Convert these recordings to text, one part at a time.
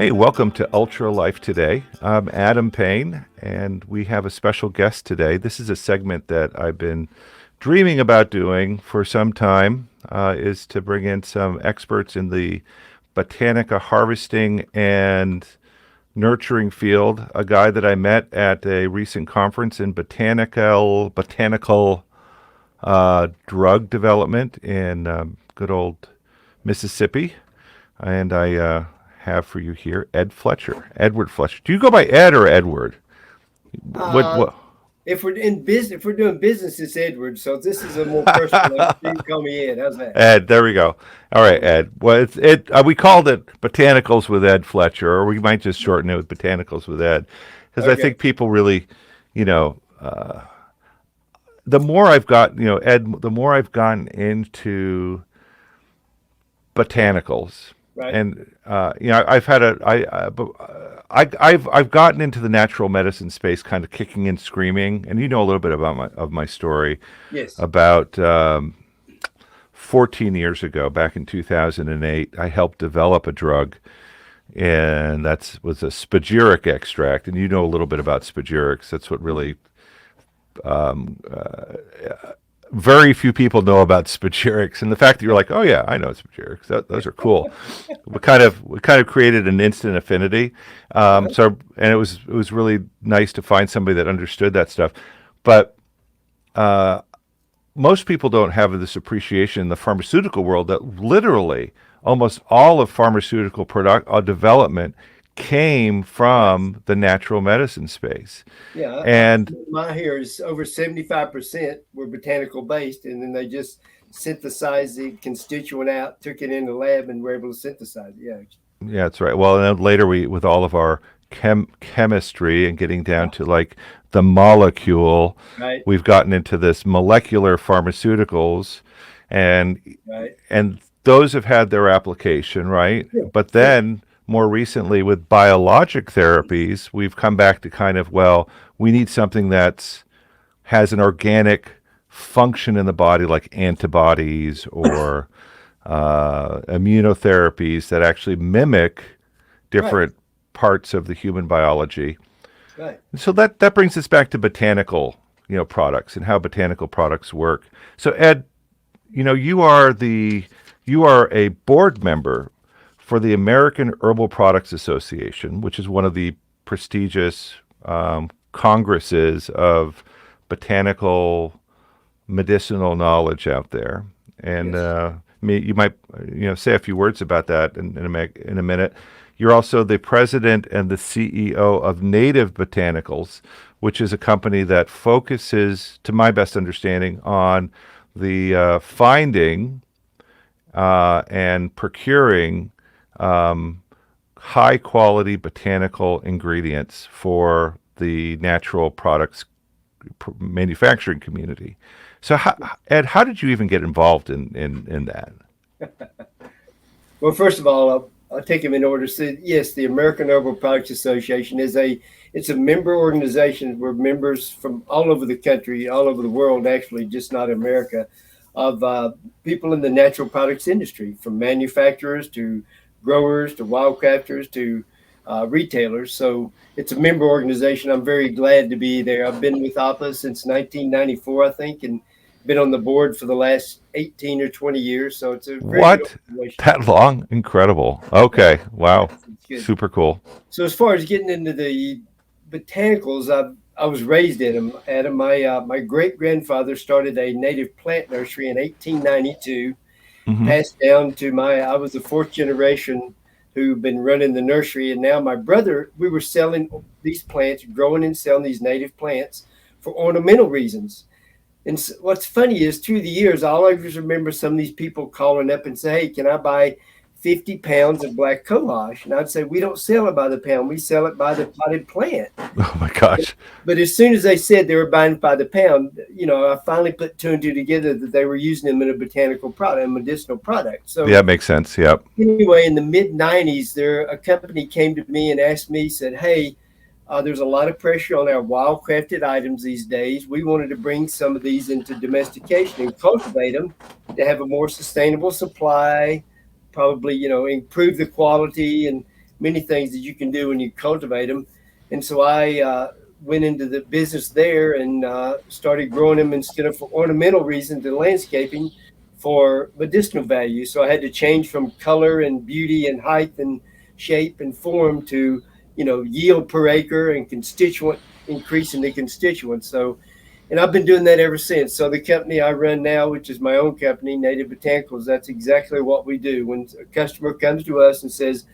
Hey, welcome to Ultra Life Today. I'm Adam Payne, and we have a special guest today. This is a segment that I've been dreaming about doing for some time, is to bring in some experts in the botanica harvesting and nurturing field. A guy that I met at a recent conference in botanical drug development in good old Mississippi, and I have for you here Ed Fletcher, Edward Fletcher. Do you go by Ed or Edward? What? Uh, What? if we're in business, if we're doing business, it's Edward. So this is a more personal one. You can call me Ed. How's that? Ed. There we go. All right, Ed. Well, it's it. We called it Botanicals with Ed Fletcher, or we might just shorten it with Botanicals with Ed, because I Okay. think people really, you know, the more I've got, Ed, the more I've gotten into botanicals, Right. and I've had a I've gotten into the natural medicine space, kind of kicking and screaming, and you know a little bit about my story. Yes. About 14 years ago, back in 2008, I helped develop a drug, and that was a spagyric extract, and you know a little bit about spagyrics. That's what really very few people know about spagyrics, and the fact that you're like, oh yeah, I know spagyrics. Those are cool. We kind of created an instant affinity. Uh-huh. And it was really nice to find somebody that understood that stuff. But most people don't have this appreciation in the pharmaceutical world that literally almost all of pharmaceutical product development came Yes. from the natural medicine space, Yeah. and My hair is over 75% were botanical based, and then they just synthesized the constituent out, took it in the lab, and were able to synthesize it. Yeah. yeah, that's right. Well, and then later we, with all of our chemistry and getting down to like the molecule, Right. we've gotten into this molecular pharmaceuticals, and Right. and those have had their application, right? Sure. But Sure. then more recently with biologic therapies, we've come back to kind of, well, we need something that's has an organic function in the body, like antibodies or immunotherapies that actually mimic Right. different parts of the human biology. Right. And so that brings us back to botanical, products and how botanical products work. So Ed, you are a board member for the American Herbal Products Association, which is one of the prestigious congresses of botanical medicinal knowledge out there. And Yes. you might say a few words about that in a minute. You're also the president and the CEO of Native Botanicals, which is a company that focuses, to my best understanding, on the finding and procuring high quality botanical ingredients for the natural products manufacturing community. So, Ed, how did you even get involved in that? Well, first of all, I'll take them in order. So, yes, the American Herbal Products Association it's a member organization. We're members from all over the country, all over the world, actually, just not America, of people in the natural products industry, from manufacturers to growers to wildcrafters to retailers. So it's a member organization. I'm very glad to be there. I've been with APA since 1994, I think, and been on the board for the last 18 or 20 years. So it's a very good What? organization. That long? Incredible. Yeah, Okay. Wow. it's good. Super cool. So as far as getting into the botanicals, I was raised in them. Adam, my great grandfather started a native plant nursery in 1892. Hmm. Passed down to I was the fourth generation who've been running the nursery, and now my brother. We were selling these plants, growing and selling these native plants for ornamental reasons. And what's funny is through the years, I always remember some of these people calling up and say, "Hey, can I buy 50 pounds of black cohosh?" And I'd say, "We don't sell it by the pound. We sell it by the potted plant." Oh my gosh. But as soon as they said they were buying by the pound, I finally put two and two together that they were using them in a botanical product, a medicinal product. Yeah, So it makes sense. Yep. anyway, in the mid '90s, a company came to me and asked me, said, "Hey, there's a lot of pressure on our wildcrafted items these days. We wanted to bring some of these into domestication and cultivate them to have a more sustainable supply, probably, improve the quality and many things that you can do when you cultivate them. And so I went into the business there and started growing them instead of for ornamental reasons and landscaping for medicinal value. So I had to change from color and beauty and height and shape and form to, yield per acre and constituent increase in the constituents. So, and I've been doing that ever since. So the company I run now, which is my own company, Native Botanicals, that's exactly what we do. When a customer comes to us and says,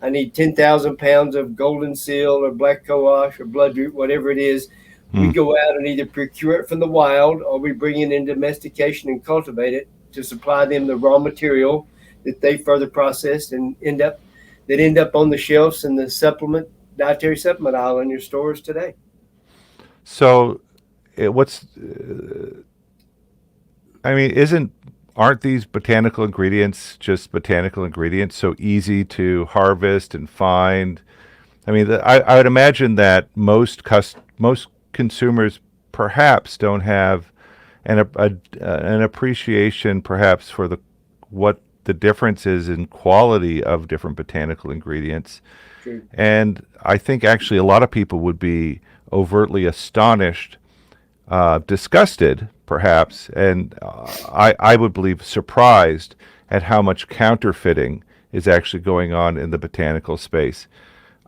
I need 10,000 pounds of golden seal or black cohosh or bloodroot, whatever it is. We Hmm. go out and either procure it from the wild or we bring it in domestication and cultivate it to supply them the raw material that they further process and end up on the shelves in the dietary supplement aisle in your stores today. So, what's I mean, isn't aren't these botanical ingredients just botanical ingredients, so easy to harvest and find? I mean, I would imagine that most consumers perhaps don't have an appreciation, perhaps, for the what the difference is in quality of different botanical ingredients. True. And I think actually a lot of people would be overtly astonished, disgusted, perhaps, and I would believe surprised at how much counterfeiting is actually going on in the botanical space.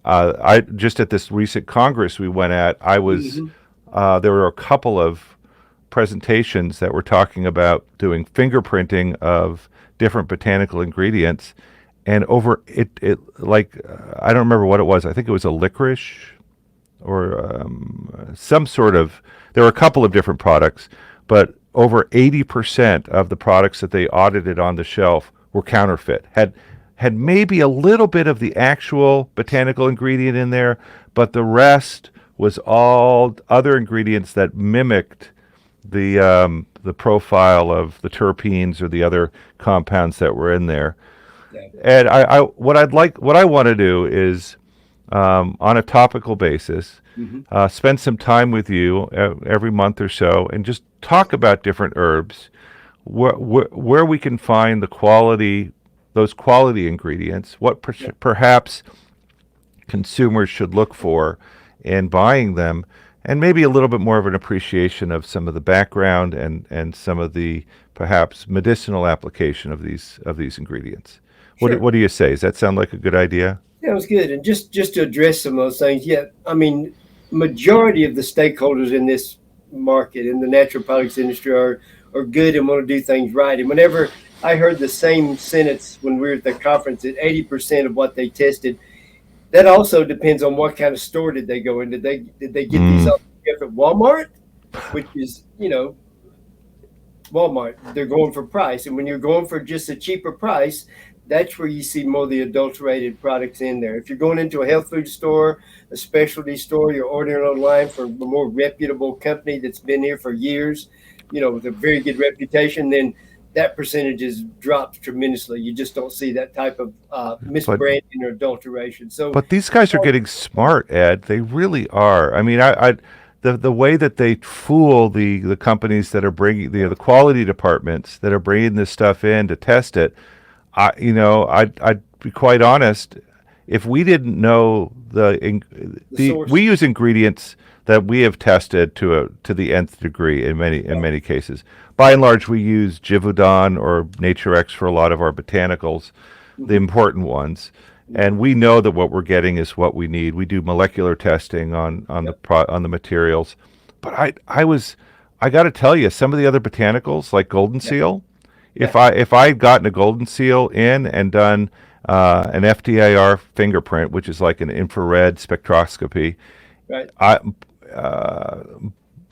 I just at this recent Congress we went at, I was Mm-hmm. there were a couple of presentations that were talking about doing fingerprinting of different botanical ingredients, and over it like I don't remember what it was. I think it was a licorice or some sort of. There were a couple of different products, but over 80% of the products that they audited on the shelf were counterfeit. Had maybe a little bit of the actual botanical ingredient in there, but the rest was all other ingredients that mimicked the profile of the terpenes or the other compounds that were in there. Yeah. And what I want to do is, on a topical basis, Mm-hmm. spend some time with you every month or so, and just talk about different herbs, where we can find those quality ingredients, what Yeah. perhaps consumers should look for in buying them, and maybe a little bit more of an appreciation of some of the background and some of the perhaps medicinal application of these ingredients. Sure. What do you say? Does that sound like a good idea? Yeah, it was good. And just to address some of those things, yeah, I mean, majority of the stakeholders in this market in the natural products industry are good and want to do things right. And whenever I heard the same sentence when we were at the conference that 80% of what they tested, that also depends on what kind of store did they go in. Did they get these Mm. off the shelf at Walmart, which is, Walmart, they're going for price. And when you're going for just a cheaper price, that's where you see more of the adulterated products in there. If you're going into a health food store, a specialty store, you're ordering online for a more reputable company that's been here for years, with a very good reputation, then that percentage is dropped tremendously. You just don't see that type of But misbranding or adulteration. So, But these guys are getting smart, Ed. They really are. I mean, the way that they fool the companies that are bringing the quality departments that are bringing this stuff in to test it. I'd be quite honest. If we didn't know the we source, use ingredients that we have tested to the nth degree in yeah. many cases. By and large, we use Givaudan or Nature X for a lot of our botanicals, the Hmm. important ones, and we know that what we're getting is what we need. We do molecular testing Yep. on the materials, but I got to tell you, some of the other botanicals like Golden Yeah. Seal, Yeah. if I had gotten a Golden Seal in and done an FTIR fingerprint, which is like an infrared spectroscopy, Right. I uh,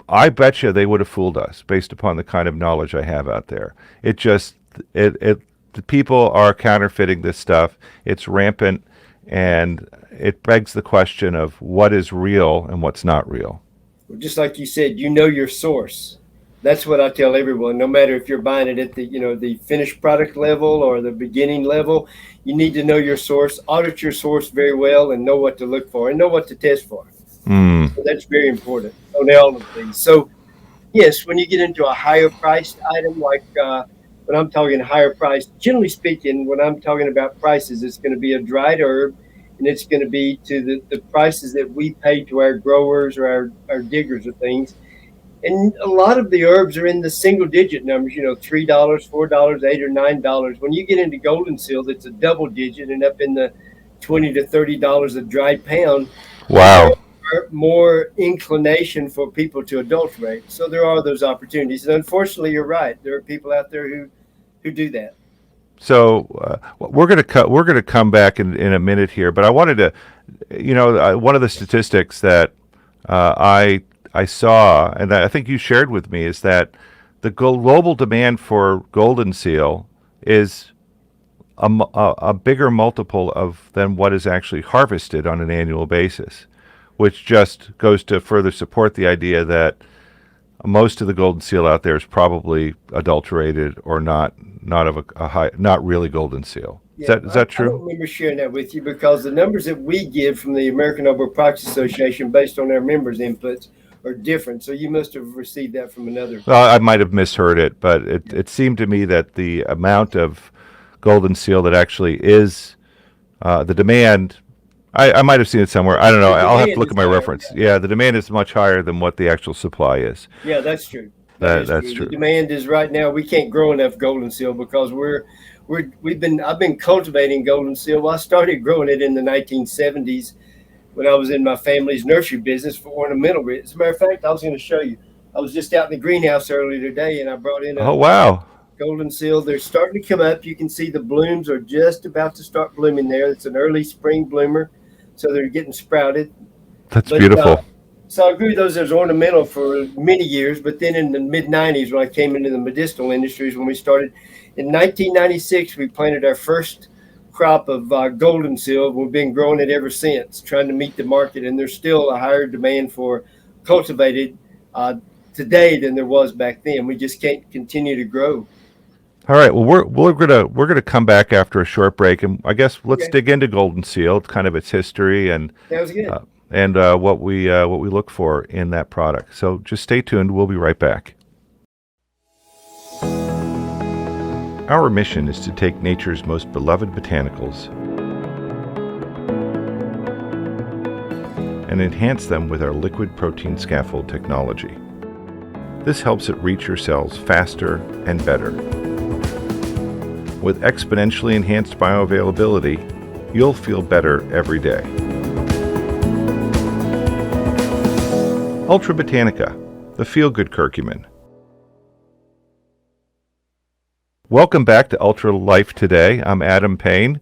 I bet you they would have fooled us based upon the kind of knowledge I have out there. It just it the people are counterfeiting this stuff. It's rampant, and it begs the question of what is real and what's not real. Well, just like you said, your source. That's what I tell everyone. No matter if you're buying it at the finished product level or the beginning level, you need to know your source, audit your source very well, and know what to look for and know what to test for. Mm. So that's very important on all of these. So yes, when you get into a higher priced item, like when I'm talking higher price, generally speaking, when I'm talking about prices, it's going to be a dried herb and it's going to be to the prices that we pay to our growers or our diggers of things. And a lot of the herbs are in the single digit numbers, $3, $4, $8 or $9. When you get into golden seal, that's a double digit and up in the $20 to $30 a dry pound, then there Wow. are more inclination for people to adulterate. So there are those opportunities. And unfortunately, you're right. There are people out there who do that. So we're gonna come back in a minute here, but I wanted to, one of the statistics that I saw, and I think you shared with me, is that the global demand for golden seal is a bigger multiple of than what is actually harvested on an annual basis, which just goes to further support the idea that most of the golden seal out there is probably adulterated or not of a high, not really golden seal. Is Yeah, that I don't true? remember sharing that with you because the numbers that we give from the American Herbal Products Association based on our members' inputs are different. So you must have received that from another. Well, I might have misheard it, but it seemed to me that the amount of golden seal that actually is the demand. I might have seen it somewhere. I don't know. The I'll have to demand look is at my higher. reference. Yeah, the demand is much higher than what the actual supply is. Yeah, that's true. That is That's true. The true. demand is right now we can't grow enough golden seal because I've been cultivating golden seal. Well, I started growing it in the 1970s when I was in my family's nursery business for ornamental. As a matter of fact, I was going to show you. I was just out in the greenhouse earlier today and I brought in Oh a wow, golden seal. They're starting to come up. You can see the blooms are just about to start blooming there. It's an early spring bloomer, so they're getting sprouted. that's But beautiful. so I grew those as ornamental for many years. But then in the mid 90s, when I came into the medicinal industries, when we started in 1996, we planted our first crop of golden seal. We've been growing it ever since, trying to meet the market. And there's still a higher demand for cultivated uh, today than there was back then. We just can't continue to grow. All right. Well, we're gonna come back after a short break, and I guess let's Okay, dig into golden seal, kind of its history sounds good. uh, and what we look for in that product. So just stay tuned. We'll be right back. Our mission is to take nature's most beloved botanicals and enhance them with our liquid protein scaffold technology. This helps it reach your cells faster and better. With exponentially enhanced bioavailability, you'll feel better every day. Ultra Botanica, the feel-good curcumin. Welcome back to Ultra Life Today. I'm Adam Payne,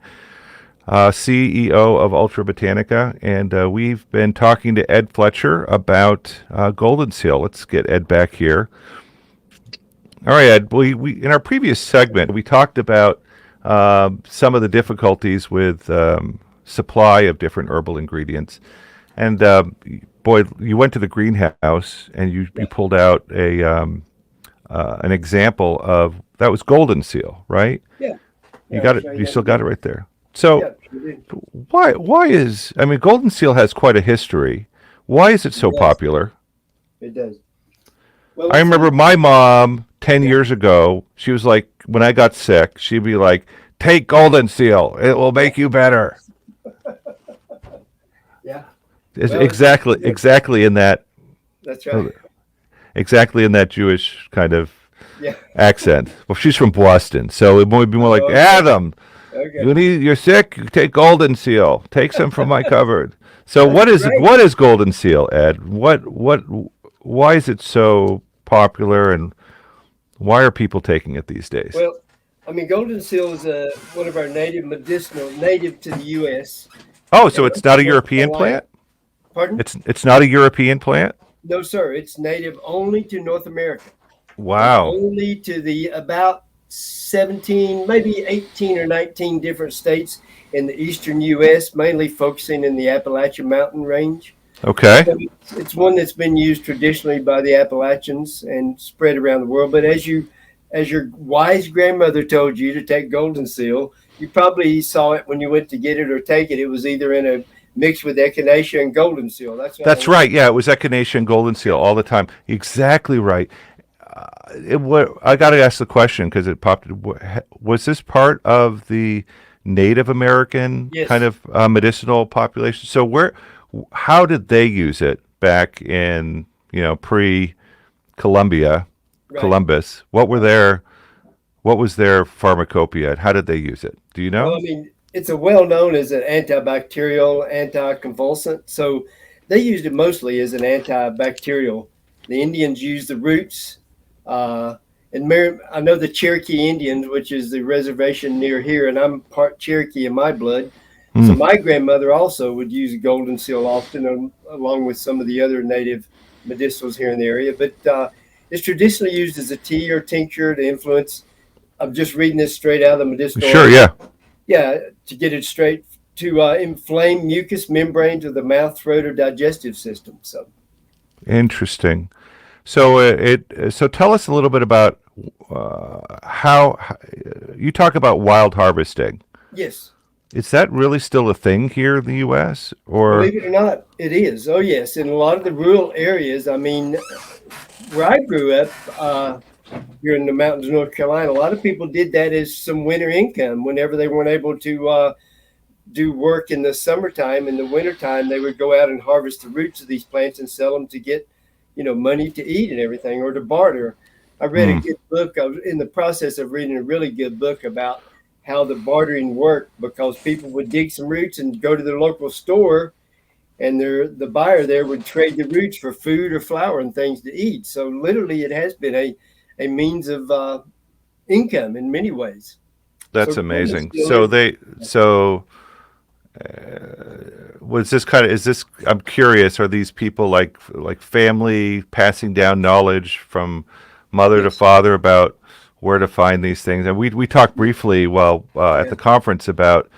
CEO of Ultra Botanica, and we've been talking to Ed Fletcher about golden seal. Let's get Ed back here. All right, Ed. We in our previous segment we talked about some of the difficulties with supply of different herbal ingredients, and boy, you went to the greenhouse and you Yeah, pulled out a an example of that was golden seal, right? yeah, You yeah. I'll got it. show you You that in still a got it minute. right there. So Yeah, sure do. why is I mean golden seal has quite a history. Why is it It so does. popular? It does. Well, I let's remember see. my mom 10 Yeah, years ago, she was like, when I got sick, she'd be like, take Golden Seal. It will yeah, make you better. yeah. It's Well, it's exactly, good. exactly in that, That's right. exactly in that Jewish kind of Yeah. accent. Well, she's from Boston, so it would be more like, Oh, okay. Adam, Okay. you're sick, you take Golden Seal. Take some from my cupboard. So That's great. what is Golden Seal, Ed? Why is it so popular and why are people taking it these days? Well, I mean, golden seal is one of our native to the U.S. Oh, so and it's not also a North European Carolina. plant? Pardon? It's not a European plant? No, sir. It's native only to North America and Wow. only to the about 17, maybe 18 or 19 different states in the eastern U.S., mainly focusing in the Appalachian Mountain Range. Okay. So it's one that's been used traditionally by the Appalachians and spread around the world. But as your wise grandmother told you to take golden seal, you probably saw it when you went to get it or take it. It was either in a mix with echinacea and golden seal. That's what I That's want. right. Yeah, it was echinacea and golden seal all the time. Exactly right. I got to ask the question because it popped. Was this part of the Native American kind Yes, of medicinal population. So how did they use it back in, pre-Columbia, right. Columbus? What was their pharmacopoeia, and how did they use it? Do you Well, know? I mean, it's a well known as an antibacterial, anticonvulsant. So they used it mostly as an antibacterial. The Indians used the roots. Uh, I know the Cherokee Indians, which is the reservation near here, and I'm part Cherokee in my blood. So Hmm. my grandmother also would use golden seal often, along with some of the other native medicinals here in the area. But it's traditionally used as a tea or tincture to influence. I'm just reading this straight out of the medicinal Sure, article. yeah. Yeah, to get it straight, to inflame mucous membranes of the mouth, throat, or digestive system. So, Interesting. So so tell us a little bit about how you talk about wild harvesting. yes, Is that really still a thing here in the U.S. or? believe it or not, it is. Oh, yes. In a lot of the rural areas, I mean, where I grew up, here in the mountains of North Carolina, a lot of people did that as some winter income whenever they weren't able to do work in the summertime. In the wintertime, they would go out and harvest the roots of these plants and sell them to get, money to eat and everything, or to barter. I read a Hmm. good book. I was in the process of reading a really good book about how the bartering worked, because people would dig some roots and go to their local store, and the buyer there would trade the roots for food or flour and things to eat. So literally, it has been a means of income in many ways. So That's Coleman amazing. still is. So was this kind of is this I'm curious, are these people like family passing down knowledge from mother to Yes. father about where to find these things? And we talked briefly at Yeah. the conference about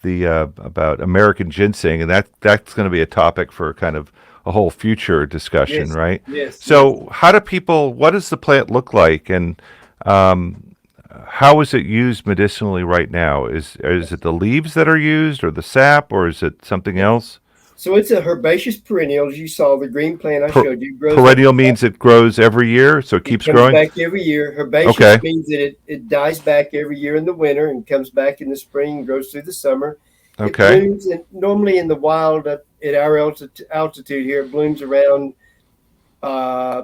American ginseng, and that's going to be a topic for kind of a whole future discussion, Yes. right? Yes. Yes. So what does the plant look like, and um, how is it used medicinally right now? Is it the leaves that are used, or the sap, or is it something else? So it's a herbaceous perennial. As you saw, the green plant I Per- showed you grows up. Perennial means it grows every year, so it It keeps comes growing. back every year. Herbaceous Okay, means that it dies back every year in the winter and comes back in the spring and grows through the summer. It okay, blooms, and normally in the wild at our altitude here, it blooms around uh,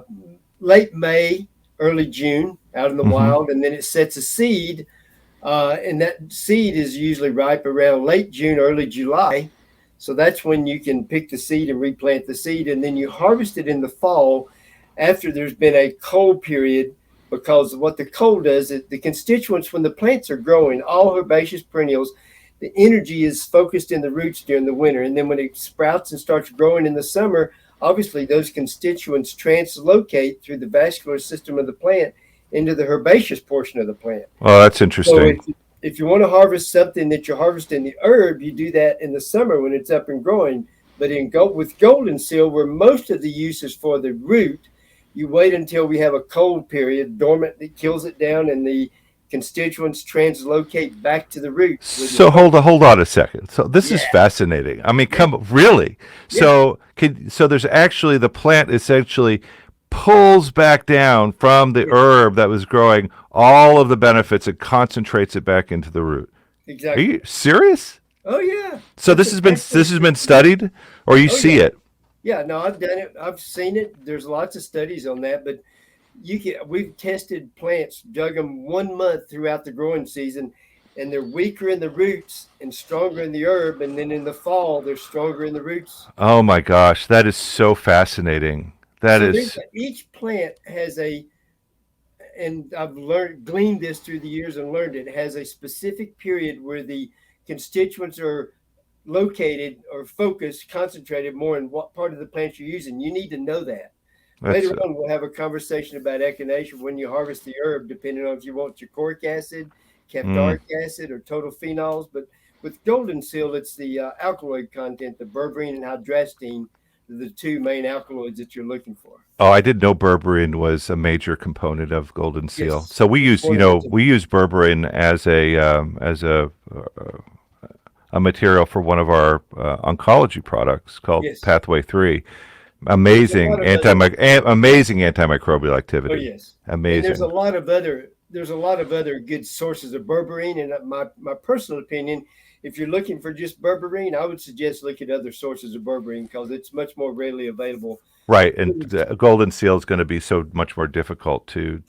late May, early June out in the hmm, wild, and then it sets a seed. And that seed is usually ripe around late June, early July. So that's when you can pick the seed and replant the seed. And then you harvest it in the fall after there's been a cold period, because what the cold does is the constituents, when the plants are growing, all herbaceous perennials, the energy is focused in the roots during the winter. And then when it sprouts and starts growing in the summer, obviously those constituents translocate through the vascular system of the plant into the herbaceous portion of the plant. well, that's So interesting. if you want to harvest something that you're harvesting the herb, you do that in the summer when it's up and growing. But with golden seal, where most of the use is for the root, you wait until we have a cold period, dormant, that kills it down, and the constituents translocate back to the root with the So sun. hold on a second. So this is Yeah, fascinating. I mean, yeah, really? yeah, So there's actually the plant essentially pulls back down from the yeah, herb that was growing all of the benefits and concentrates it back into the root. Are exactly. you serious? Oh yeah, So it's a this has fascinating been system. studied, or you Oh see yeah, it? yeah. No, I've done it. I've seen it. There's lots of studies on that, but we've tested plants, dug them 1 month throughout the growing season, and they're weaker in the roots and stronger in the herb, and then in the fall they're stronger in the roots. Oh my gosh, that is so fascinating. That So is each plant has and I've gleaned this through the years and learned it has a specific period where the constituents are located or focused, concentrated more in what part of the plant you're using. You need to know that. Later that's on, we'll have a conversation about echinacea when you harvest the herb, depending on if you want your acid, mm, camptaric acid, or total phenols. But with golden seal, it's the alkaloid content, the berberine and hydrastine, the two main alkaloids that you're looking for. oh, I didn't know berberine was a major component of golden seal. Yes, So it's one of its. we use berberine as a material for one of our oncology products called Yes, Pathway 3. there's a lot of other. Amazing antimicrobial Oh activity. yes, and there's a Amazing. lot of other there's a lot of other good sources of berberine. And my personal opinion, if you're looking for just berberine, I would suggest look at other sources of berberine because it's much more readily available. Right, and the golden seal is going to be so much more difficult True.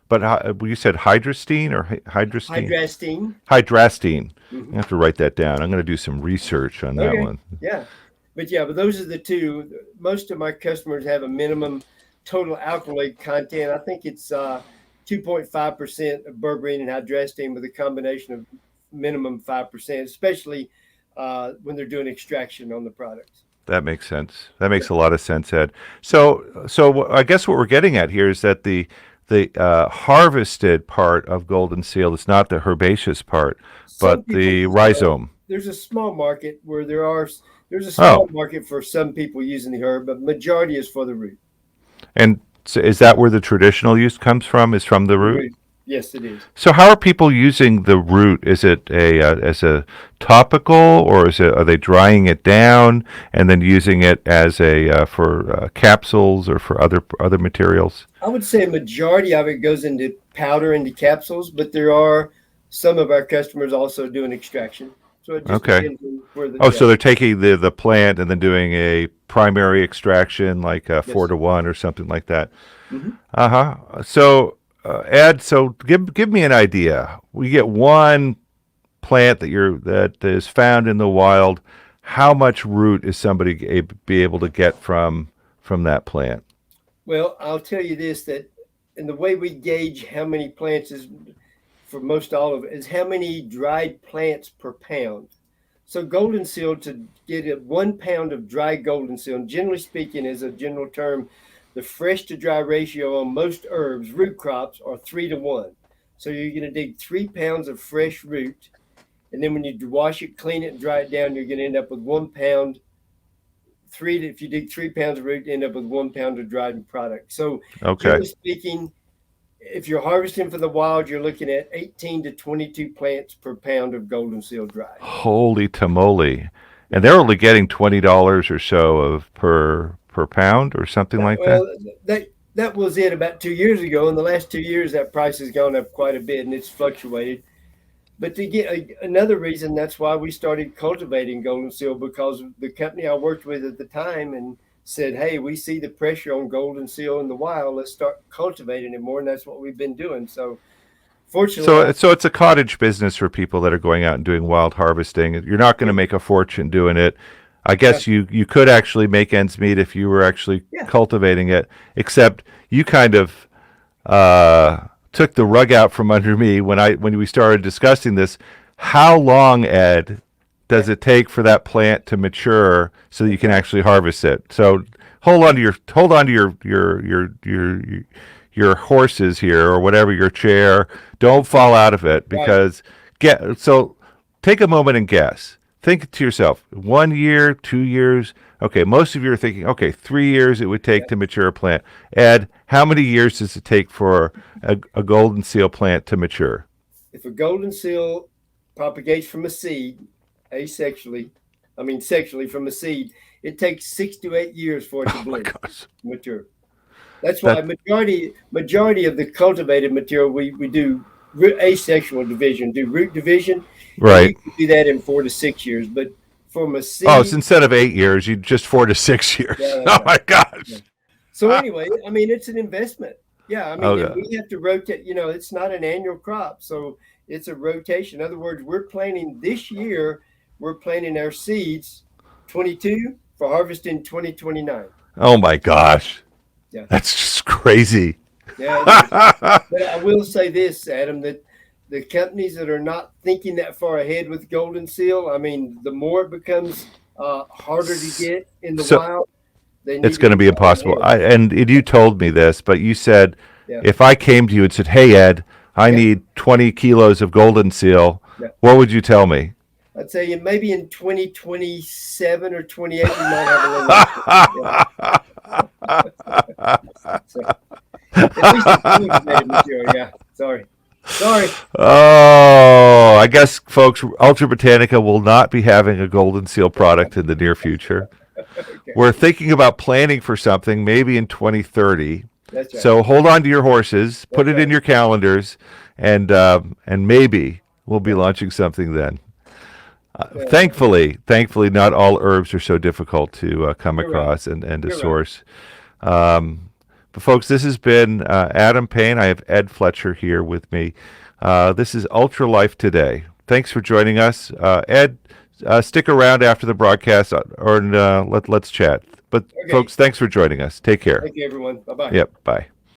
but you said hydrastine or hydrastine? Hydrastine. Hydrastine. Mhm. I have to write that down. I'm going to do some research on that Okay. one. Yeah. But those are the two. Most of my customers have a minimum total alkaloid content. I think it's 2.5% of berberine and hydrastine with a combination of minimum 5%, especially when they're doing extraction on the products. That makes sense. That makes a lot of sense, Ed. So I guess what we're getting at here is that the harvested part of golden seal is not the herbaceous part, Some but people the use rhizome. there's a small market where there's a Oh, small market for some people using the herb, but majority is for the root. and so is that where the traditional use comes from? Is from the The root? root. Yes, it is. So how are people using the root? Is it a as a topical, or are they drying it down and then using it as a for capsules or for other materials? I would say a majority of it goes into powder, into capsules, but there are some of our customers also doing extraction. So it just Okay. depends on where Oh, yeah. so they're taking the plant and then doing a primary extraction, like Yes. 4-to-1 or something like that. Hmm. Uh-huh. So, Ed, so give me an idea. We get one plant that is found in the wild. How much root is somebody be able to get from that plant? Well, I'll tell you this, that and the way we gauge how many plants is for most all of it is how many dried plants per pound. So golden seal, to get 1 pound of dry golden seal, and generally speaking, as a general term, the fresh to dry ratio on most herbs, root crops, are 3-to-1. So you're going to dig 3 pounds of fresh root, and then when you wash it, clean it, and dry it down, you're going to end up with 1 pound. If you dig 3 pounds of root, you end up with 1 pound of dried product. So Okay. generally speaking, if you're harvesting for the wild, you're looking at 18 to 22 plants per pound of golden seal dried. Holy tamale. And they're only getting $20 or so of per pound or something like that? Well, that was it about 2 years ago. In the last 2 years, that price has gone up quite a bit and it's fluctuated. But to get another reason, that's why we started cultivating golden seal, because the company I worked with at the time and said, "Hey, we see the pressure on golden seal in the wild. Let's start cultivating it more," and that's what we've been doing. So, fortunately, So it's a cottage business for people that are going out and doing wild harvesting. You're not going to make a fortune doing it. I yeah, guess you could actually make ends meet if you were actually yeah, cultivating it, except you kind of took the rug out from under me when we started discussing this. How long, Ed, yeah. does it take for that plant to mature so that you can Okay, actually harvest it? So hold on to your horses here or whatever, your chair. Don't fall out of it, right. because take a moment and guess. Think to yourself, 1 year, 2 years. Okay, most of you are thinking, okay, 3 years it would take Yeah. to mature a plant. Ed, how many years does it take for a golden seal plant to mature? If a golden seal propagates from a seed, asexually, I mean sexually from a seed, it takes 6 to 8 years for it to Oh my bloom, gosh. mature. That's why That majority of the cultivated material we do asexual division, do root division, and you right. can do that in 4 to 6 years. But from a Oh, it's seed, instead of 8 years, you just 4 to 6 years. yeah, Oh yeah, my yeah. gosh. So anyway, I mean, it's an investment. Yeah, I mean, and Okay. we have to rotate. It's not an annual crop, so it's a rotation. In other words, we're planting this year. We're planting our seeds 22 for harvest in 2029. Oh my gosh. Yeah, That's just crazy. yeah, it is. But I will say this, Adam, that the companies that are not thinking that far ahead with golden seal, I mean, the more it becomes harder to get in the So wild, they it's need to going to be be planning impossible. ahead. And you told me this, but you said Yeah, if I came to you and said, "Hey Ed, I yeah, need 20 kilos of golden seal," yeah. what would you tell me? I'd say maybe in 2027 or 28, we might have a little extra. Yeah. So at least it's cultivated material. Yeah. Sorry. Sorry. Oh, I guess, folks, Ultra Botanica will not be having a golden seal product in the near future. Okay. We're thinking about planning for something maybe in 2030. That's right. So hold on to your horses, put That's it in right. your calendars, and maybe we'll be launching something then. Yeah. Thankfully, not all herbs are so difficult to come You're right. across and to You're right. source. But folks, this has been Adam Payne. I have Ed Fletcher here with me. This is Ultra Life Today. Thanks for joining us. Ed, stick around after the broadcast or let's chat. But Okay. folks, thanks for joining us. Take care. Thank you, everyone. Bye bye. Yep, bye.